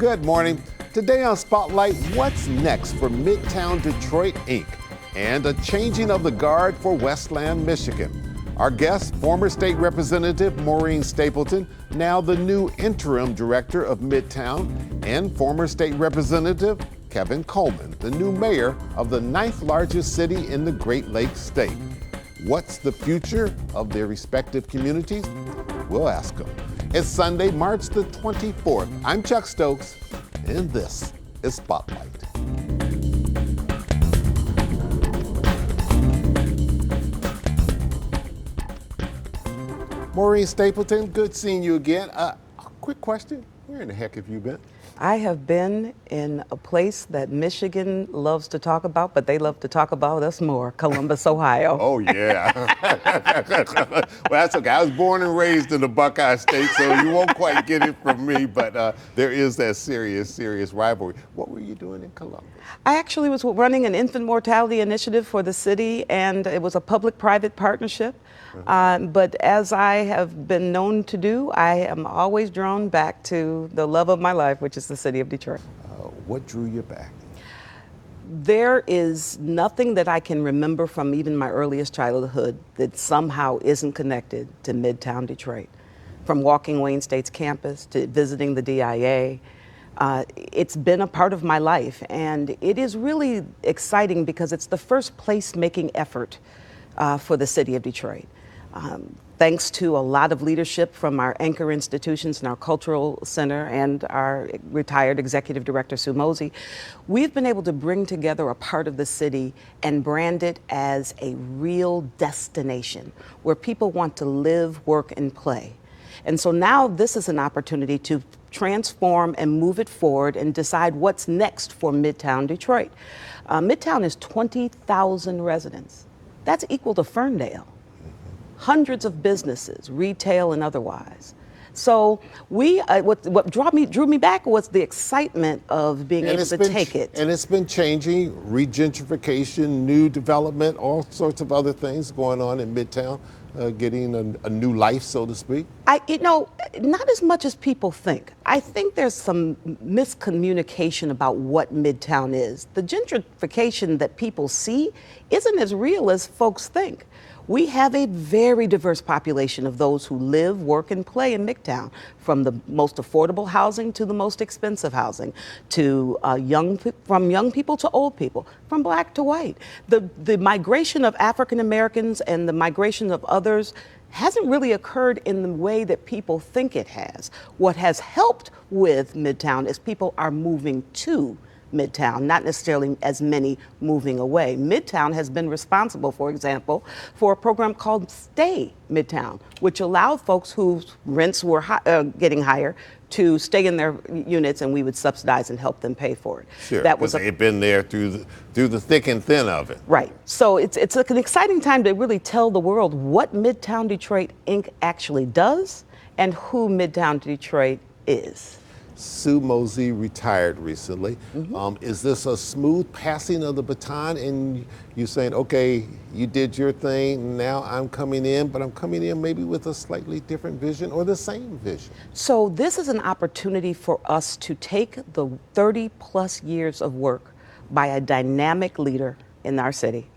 Good morning. Today on Spotlight, what's next for Midtown Detroit, Inc. and a changing of the guard for Westland, Michigan. Our guest, former state representative Maureen Stapleton, now the new interim director of Midtown, and former state representative Kevin Coleman, the new mayor of the 9th largest city in the Great Lakes state. What's the future of their respective communities? We'll ask them. It's Sunday, March the 24th. I'm Chuck Stokes, and this is Spotlight. Maureen Stapleton, good seeing you again. Quick question, where in the heck have you been? I have been in a place that Michigan loves to talk about, but they love to talk about us more, Columbus, Ohio. Oh, yeah. Well, that's okay. I was born and raised in the Buckeye State, so you won't quite get it from me, but there is that serious rivalry. What were you doing in Columbus? I actually was running an infant mortality initiative for the city, and it was a public-private partnership. But as I have been known to do, I am always drawn back to the love of my life, which is the city of Detroit. What drew you back? There is nothing that I can remember from even my earliest childhood that somehow isn't connected to Midtown Detroit. From walking Wayne State's campus to visiting the DIA, it's been a part of my life, and it is really exciting because it's the first place-making effort for the city of Detroit. Thanks to a lot of leadership from our anchor institutions and our cultural center and our retired executive director, Sue Mosey, we've been able to bring together a part of the city and brand it as a real destination where people want to live, work, and play. And so now this is an opportunity to transform and move it forward and decide what's next for Midtown Detroit. Midtown is 20,000 residents. That's equal to Ferndale. Hundreds of businesses, retail and otherwise. So what drew me back was the excitement of being able to take it. And it's been changing, regentrification, new development, all sorts of other things going on in Midtown, getting a new life, so to speak. Not as much as people think. I think there's some miscommunication about what Midtown is. The gentrification that people see isn't as real as folks think. We have a very diverse population of those who live, work, and play in Midtown, from the most affordable housing to the most expensive housing, to from young people to old people, from black to white. The migration of African Americans and the migration of others hasn't really occurred in the way that people think it has. What has helped with Midtown is people are moving to Midtown, not necessarily as many moving away. Midtown has been responsible, for example, for a program called Stay Midtown, which allowed folks whose rents were getting higher to stay in their units, and we would subsidize and help them pay for it. Sure, because they've been there through the thick and thin of it. Right. So it's an exciting time to really tell the world what Midtown Detroit, Inc. actually does and who Midtown Detroit is. Sue Mosey retired recently. Is this a smooth passing of the baton and you saying, okay, you did your thing, now I'm coming in, but I'm coming in maybe with a slightly different vision or the same vision? So this is an opportunity for us to take the 30 plus years of work by a dynamic leader in our city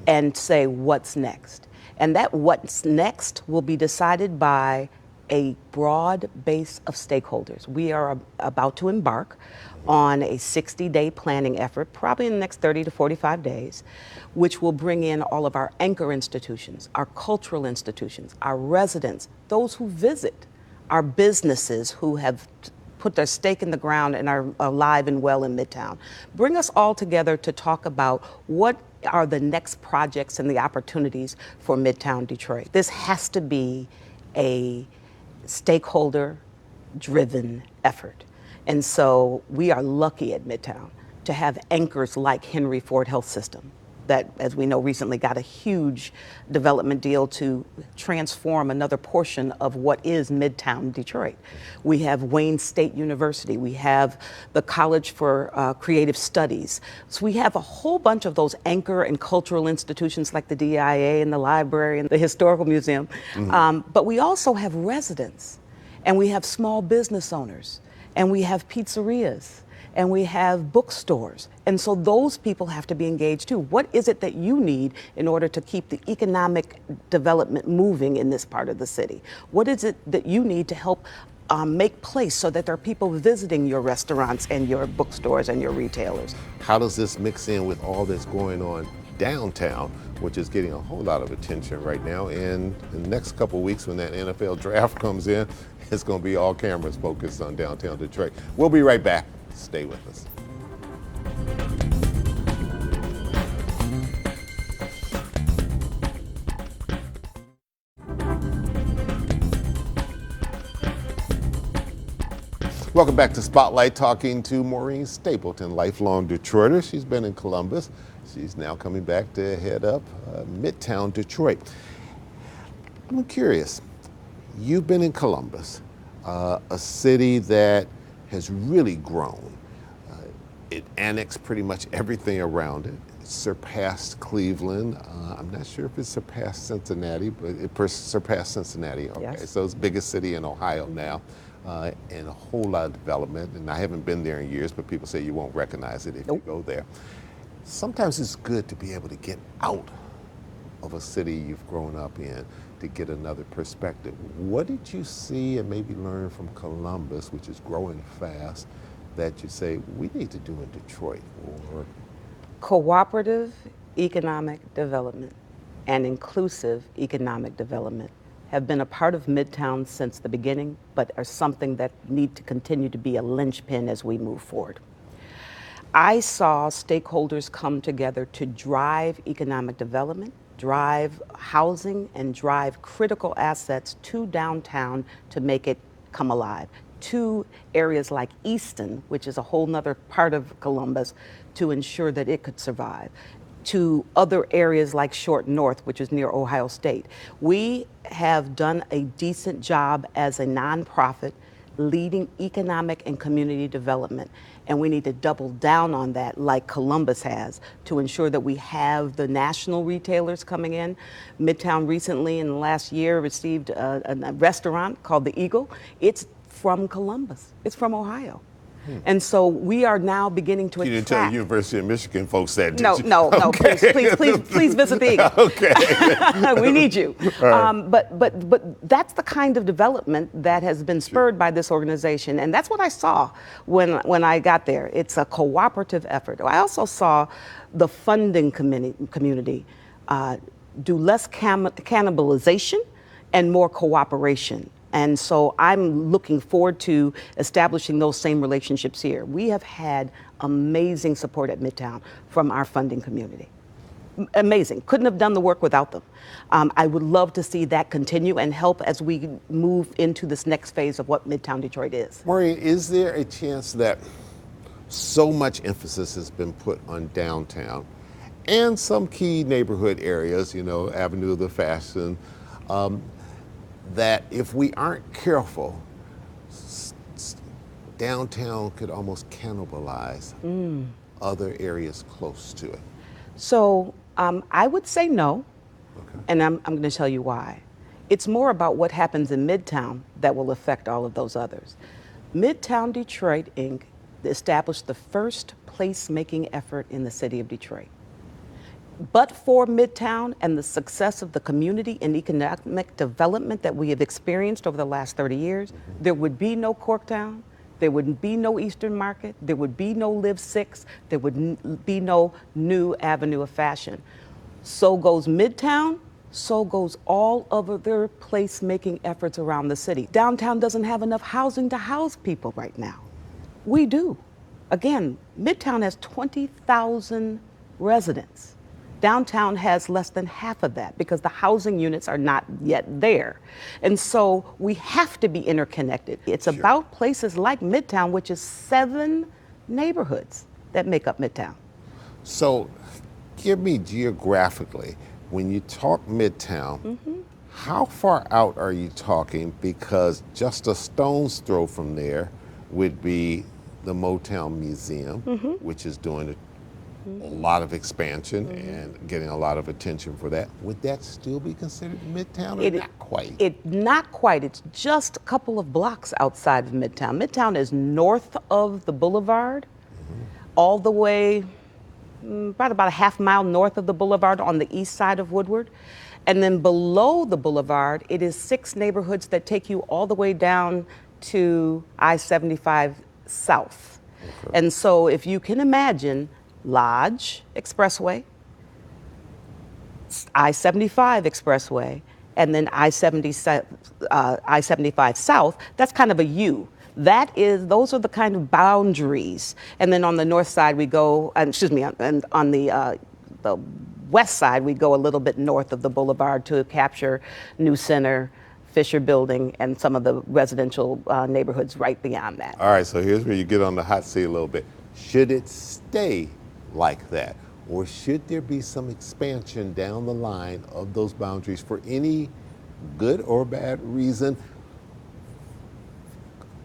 and say, what's next? And that what's next will be decided by a broad base of stakeholders. We are about to embark on a 60-day planning effort, probably in the next 30 to 45 days, which will bring in all of our anchor institutions, our cultural institutions, our residents, those who visit, our businesses who have put their stake in the ground and are alive and well in Midtown. Bring us all together to talk about what are the next projects and the opportunities for Midtown Detroit. This has to be a stakeholder-driven effort. And so we are lucky at Midtown to have anchors like Henry Ford Health System that, as we know, recently got a huge development deal to transform another portion of what is Midtown Detroit. We have Wayne State University. We have the College for Creative Studies. So we have a whole bunch of those anchor and cultural institutions like the DIA and the library and the Historical Museum. But we also have residents, and we have small business owners. and we have pizzerias, and we have bookstores. And so those people have to be engaged too. What is it that you need in order to keep the economic development moving in this part of the city? What is it that you need to help make place so that there are people visiting your restaurants and your bookstores and your retailers? How does this mix in with all that's going on downtown, which is getting a whole lot of attention right now? And in the next couple of weeks when that NFL draft comes in, it's going to be all cameras focused on downtown Detroit. We'll be right back. Stay with us. Welcome back to Spotlight, talking to Maureen Stapleton, lifelong Detroiter. She's been in Columbus. She's now coming back to head up Midtown Detroit. I'm curious, you've been in Columbus, a city that has really grown. It annexed pretty much everything around it. It surpassed Cleveland. I'm not sure if it surpassed Cincinnati, but it surpassed Cincinnati. Okay, yes. So it's the biggest city in Ohio now. And a whole lot of development. And I haven't been there in years, but people say you won't recognize it if you go there. Sometimes it's good to be able to get out of a city you've grown up in to get another perspective. What did you see and maybe learn from Columbus, which is growing fast, that you say we need to do in Detroit? Or Cooperative economic development and inclusive economic development have been a part of Midtown since the beginning, but are something that need to continue to be a linchpin as we move forward. I saw stakeholders come together to drive economic development, drive housing, and drive critical assets to downtown to make it come alive. To areas like Easton, which is a whole nother part of Columbus, to ensure that it could survive. To other areas like Short North, which is near Ohio State. We have done a decent job as a nonprofit leading economic and community development. And we need to double down on that like Columbus has to ensure that we have the national retailers coming in. Midtown recently in the last year received a restaurant called The Eagle. It's from Columbus, it's from Ohio. And so we are now beginning to attract. You didn't tell the University of Michigan folks that, did you? No, Okay. please visit the Eagle. Okay. We need you. Right. But that's the kind of development that has been spurred by this organization. And that's what I saw when I got there. It's a cooperative effort. I also saw the funding community do less cannibalization and more cooperation. And so I'm looking forward to establishing those same relationships here. We have had amazing support at Midtown from our funding community. Amazing. Couldn't have done the work without them. I would love to see that continue and help as we move into this next phase of what Midtown Detroit is. Maureen, is there a chance that so much emphasis has been put on downtown and some key neighborhood areas, Avenue of the Fashion, that if we aren't careful, downtown could almost cannibalize other areas close to it? So I would say no, and I'm going to tell you why. It's more about what happens in Midtown that will affect all of those others. Midtown Detroit, Inc. established the first placemaking effort in the city of Detroit. But for Midtown and the success of the community and economic development that we have experienced over the last 30 years, there would be no Corktown, there would be no Eastern Market, there would be no Live 6, there would be no new Avenue of Fashion. So goes Midtown, so goes all of their place-making efforts around the city. Downtown doesn't have enough housing to house people right now. We do. Again, Midtown has 20,000 residents. Downtown has less than half of that because the housing units are not yet there. And so we have to be interconnected. It's about places like Midtown, which is 7 neighborhoods that make up Midtown. So give me geographically, when you talk Midtown, how far out are you talking? Because just a stone's throw from there would be the Motown Museum, which is doing a a lot of expansion and getting a lot of attention for that. Would that still be considered Midtown or not quite? Not quite. It's just a couple of blocks outside of Midtown. Midtown is north of the boulevard, all the way about a half mile north of the boulevard on the east side of Woodward. And then below the boulevard, it is 6 neighborhoods that take you all the way down to I-75 South. Okay. And so if you can imagine Lodge Expressway, I-75 Expressway, and then I-75 South, that's kind of a U. Those are the kind of boundaries. And then on the north side we go, on the west side we go a little bit north of the boulevard to capture New Center, Fisher Building, and some of the residential neighborhoods right beyond that. All right, so here's where you get on the hot seat a little bit. Should it stay like that, or should there be some expansion down the line of those boundaries for any good or bad reason?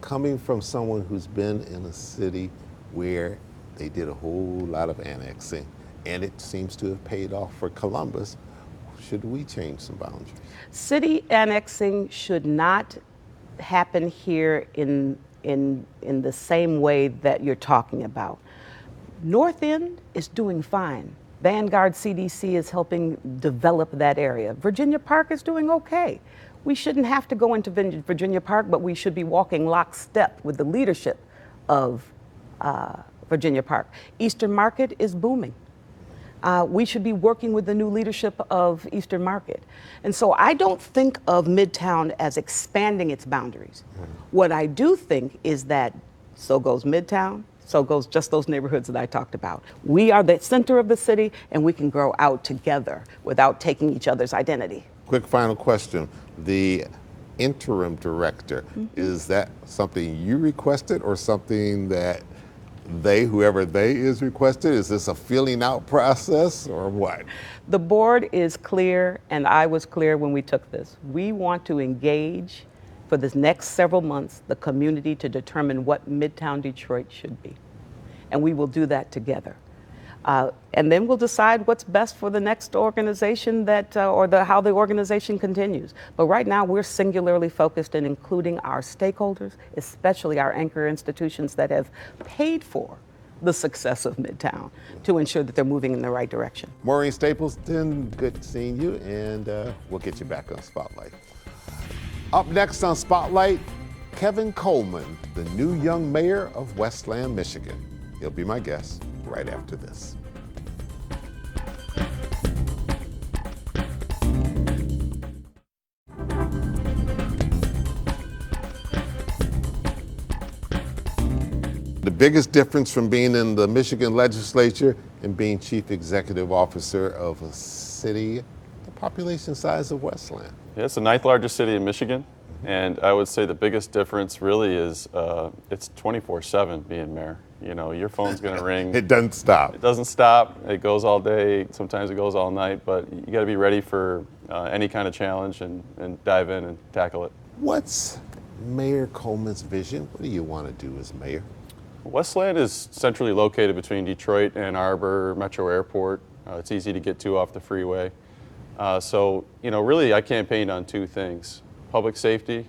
Coming from someone who's been in a city where they did a whole lot of annexing, and it seems to have paid off for Columbus, should we change some boundaries? City annexing should not happen here in the same way that you're talking about. North End is doing fine. Vanguard CDC is helping develop that area. Virginia Park is doing okay. We shouldn't have to go into Virginia Park, but we should be walking lockstep with the leadership of Virginia Park. Eastern Market is booming. We should be working with the new leadership of Eastern Market. And so I don't think of Midtown as expanding its boundaries. What I do think is that so goes Midtown, so goes just those neighborhoods that I talked about. We are the center of the city, and we can grow out together without taking each other's identity. Quick final question. The interim director, is that something you requested or something that whoever they is requested? Is this a filling out process or what? The board is clear, and I was clear when we took this. We want to engage for this next several months the community to determine what Midtown Detroit should be. And we will do that together. And then we'll decide what's best for the next organization how the organization continues. But right now we're singularly focused in including our stakeholders, especially our anchor institutions that have paid for the success of Midtown, to ensure that they're moving in the right direction. Maureen Stapleton, good seeing you, and we'll get you back on Spotlight. Up next on Spotlight, Kevin Coleman, the new young mayor of Westland, Michigan. He'll be my guest right after this. The biggest difference from being in the Michigan legislature and being chief executive officer of a city the population size of Westland. Yeah, it's the 9th largest city in Michigan, and I would say the biggest difference really is it's 24/7 being mayor. You know, your phone's going to ring. It doesn't stop. It doesn't stop. It goes all day. Sometimes it goes all night, but you got to be ready for any kind of challenge and dive in and tackle it. What's Mayor Coleman's vision? What do you want to do as mayor? Westland is centrally located between Detroit, Ann Arbor, Metro Airport. It's easy to get to off the freeway. So, you know, really I campaigned on 2 things: public safety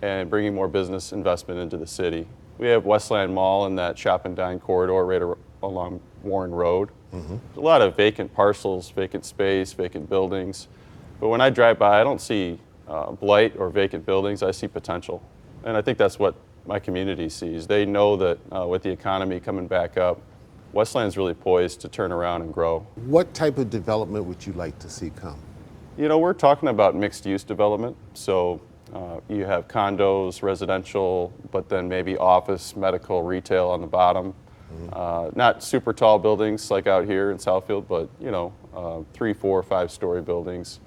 and bringing more business investment into the city. We have Westland Mall in that shop and dine corridor right along Warren Road. There's a lot of vacant parcels, vacant space, vacant buildings. But when I drive by, I don't see blight or vacant buildings. I see potential. And I think that's what my community sees. They know that with the economy coming back up, Westland's really poised to turn around and grow. What type of development would you like to see come? You know, we're talking about mixed-use development. So you have condos, residential, but then maybe office, medical, retail on the bottom. Not super tall buildings like out here in Southfield, but, you know, 3, 4, 5-story buildings.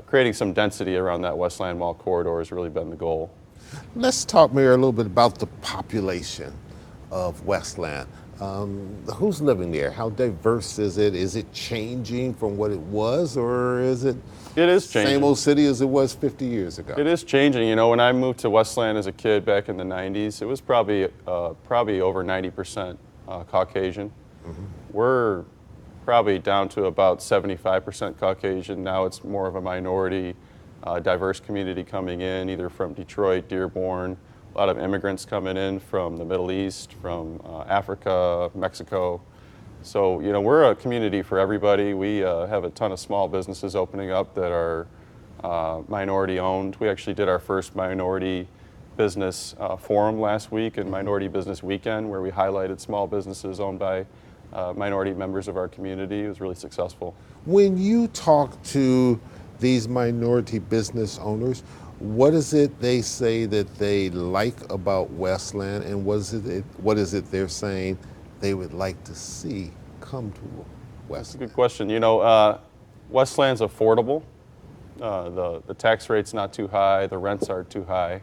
Creating some density around that Westland Mall corridor has really been the goal. Let's talk, Mayor, a little bit about the population of Westland. Who's living there? How diverse is it? Is it changing from what it was, or is it changing. Same old city as it was 50 years ago? It is changing. You know, when I moved to Westland as a kid back in the 90s, it was probably over 90% Caucasian. We're probably down to about 75% Caucasian. Now it's more of a minority, diverse community coming in, either from Detroit, Dearborn, a lot of immigrants coming in from the Middle East, from Africa, Mexico. So, you know, we're a community for everybody. We have a ton of small businesses opening up that are minority owned. We actually did our first minority business forum last week and Minority Business Weekend, where we highlighted small businesses owned by minority members of our community. It was really successful. When you talk to these minority business owners, what is it they say that they like about Westland, and what is it they're saying they would like to see come to Westland? That's a good question. You know, Westland's affordable. The tax rate's not too high. The rents aren't too high.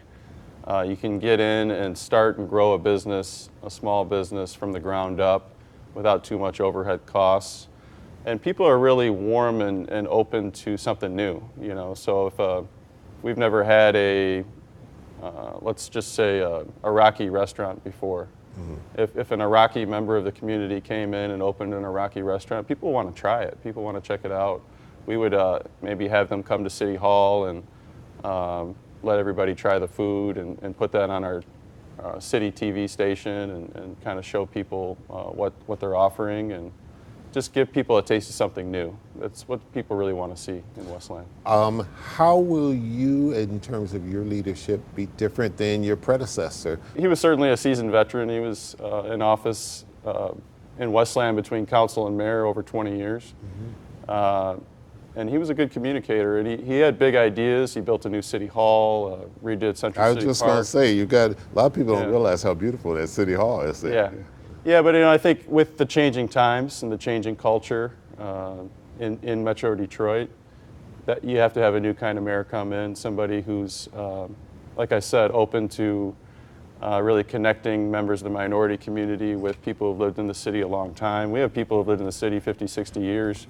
You can get in and start and grow a business, a small business from the ground up without too much overhead costs. And people are really warm and open to something new, you know. So if we've never had let's just say a Iraqi restaurant before. If an Iraqi member of the community came in and opened an Iraqi restaurant, people want to try it. People want to check it out. We would maybe have them come to City Hall and let everybody try the food and put that on our city TV station and kind of show people what they're offering and just give people a taste of something new. That's what people really want to see in Westland. How will you, in terms of your leadership, be different than your predecessor? He was certainly a seasoned veteran. He was in office in Westland between council and mayor over 20 years. And he was a good communicator, and he had big ideas. He built a new city hall, redid Central City Park. I was just going to say, a lot of people don't realize how beautiful that city hall is there. Yeah, but you know, I think with the changing times and the changing culture in Metro Detroit, that you have to have a new kind of mayor come in, somebody who's, like I said, open to really connecting members of the minority community with people who've lived in the city a long time. We have people who've lived in the city 50, 60 years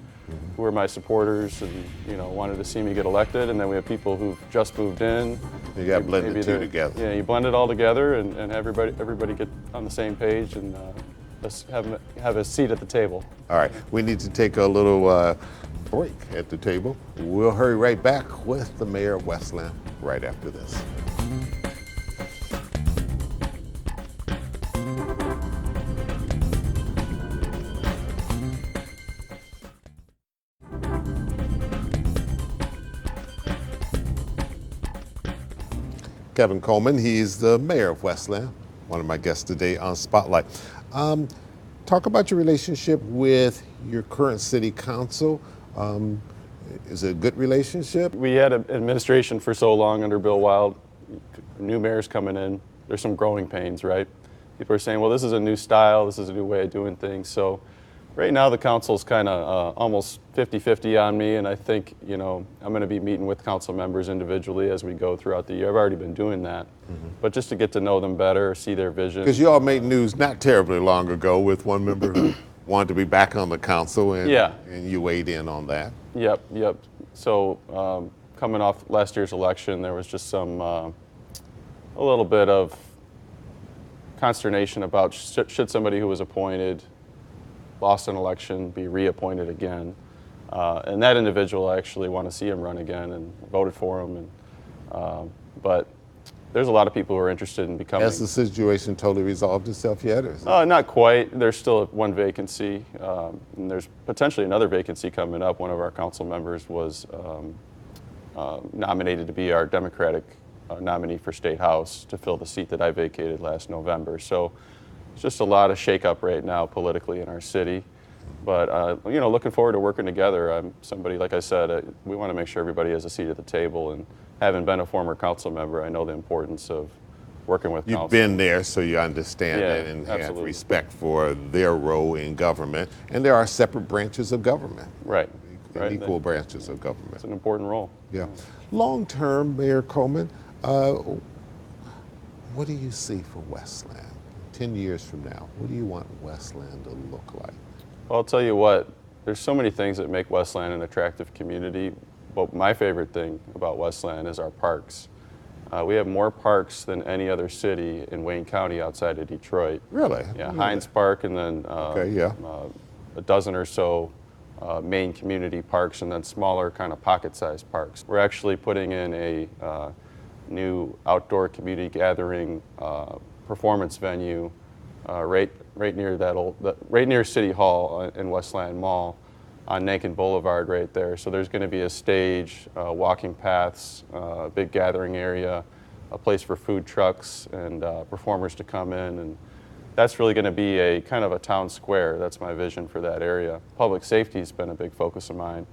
who are my supporters and, you know, wanted to see me get elected. And then we have people who've just moved in. You got to blend the two together. Yeah, you blend it all together and everybody get on the same page and have a seat at the table. All right, we need to take a little break at the table. We'll hurry right back with the mayor of Westland right after this. Kevin Coleman, he's the mayor of Westland, one of my guests today on Spotlight. Talk about your relationship with your current city council. Is it a good relationship? We had an administration for so long under Bill Wild, new mayor's coming in, there's some growing pains, right? People are saying, well, this is a new style, this is a new way of doing things. So right now the council's kind of almost 50-50 on me, and I think, you know, I'm going to be meeting with council members individually as we go throughout the year. I've already been doing that, but just to get to know them better, see their vision. Because you all made news not terribly long ago with one member who wanted to be back on the council, and, and you weighed in on that. Yep. So coming off last year's election, there was just some, a little bit of consternation about should somebody who was appointed, lost an election, be reappointed again. And that individual, I actually want to see him run again and voted for him. And, but there's a lot of people who are interested in becoming. Has the situation totally resolved itself yet? Or not quite. There's still one vacancy. And there's potentially another vacancy coming up. One of our council members was nominated to be our Democratic nominee for State House to fill the seat that I vacated last November. So it's just a lot of shakeup right now politically in our city. But, you know, looking forward to working together. I'm somebody, like I said, we want to make sure everybody has a seat at the table. And having been a former council member, I know the importance of working with council. You've been there, so you understand that and have respect for their role in government. And there are separate branches of government. Right. Equal branches of government. It's an important role. Yeah. Long term, Mayor Coleman, what do you see for Westland 10 years from now? What do you want Westland to look like? Well, I'll tell you what, there's so many things that make Westland an attractive community, but my favorite thing about Westland is our parks. We have more parks than any other city in Wayne County outside of Detroit. Really? Yeah, Hines Park, and then a dozen or so main community parks, and then smaller kind of pocket-sized parks. We're actually putting in a new outdoor community gathering performance venue right near City Hall in Westland Mall on Nankin Boulevard right there. So there's going to be a stage, walking paths, a big gathering area, a place for food trucks and performers to come in, and that's really going to be a kind of a town square. That's my vision for that area. Public safety has been a big focus of mine.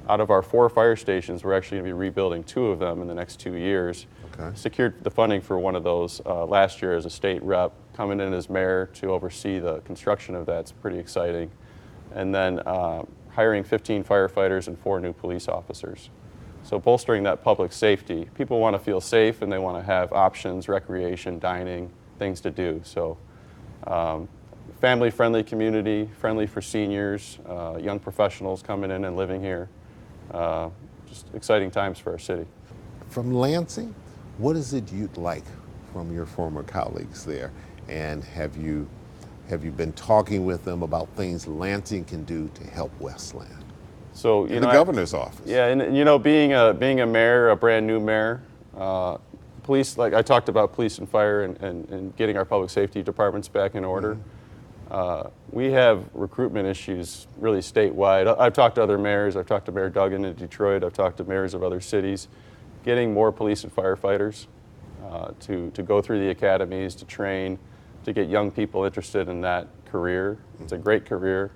Out of our 4 fire stations, we're actually going to be rebuilding 2 of them in the next 2 years. Okay. Secured the funding for one of those last year as a state rep. Coming in as mayor to oversee the construction of that's pretty exciting. And then hiring 15 firefighters and 4 new police officers. So bolstering that public safety. People want to feel safe and they want to have options, recreation, dining, things to do. So family-friendly community, friendly for seniors, young professionals coming in and living here. Just exciting times for our city. From Lansing, what is it you'd like from your former colleagues there? And have you been talking with them about things Lansing can do to help Westland? So in the governor's office. Yeah, and you know, being a mayor, a brand new mayor, police, like I talked about police and fire and getting our public safety departments back in order. We have recruitment issues really statewide. I've talked to other mayors. I've talked to Mayor Duggan in Detroit. I've talked to mayors of other cities. Getting more police and firefighters to go through the academies, to train, to get young people interested in that career. It's a great career.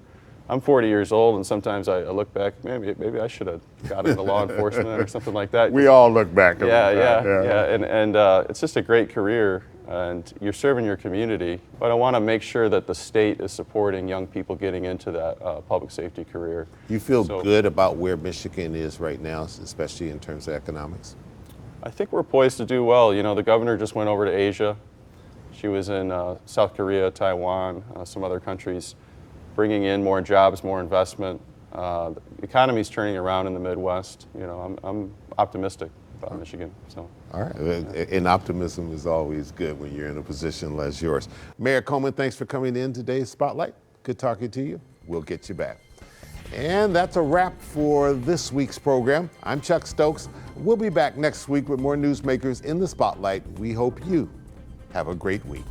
I'm 40 years old, and sometimes I look back, maybe I should have got into law enforcement or something like that. We all look back at that. Yeah. And it's just a great career, and you're serving your community. But I want to make sure that the state is supporting young people getting into that public safety career. You feel good about where Michigan is right now, especially in terms of economics? I think we're poised to do well. You know, the governor just went over to Asia. She was in South Korea, Taiwan, some other countries, bringing in more jobs, more investment. The economy's turning around in the Midwest. You know, I'm optimistic about Michigan. So. All right, and optimism is always good when you're in a position like yours. Mayor Coleman, thanks for coming in today's Spotlight. Good talking to you. We'll get you back. And that's a wrap for this week's program. I'm Chuck Stokes. We'll be back next week with more newsmakers in the Spotlight. We hope you have a great week.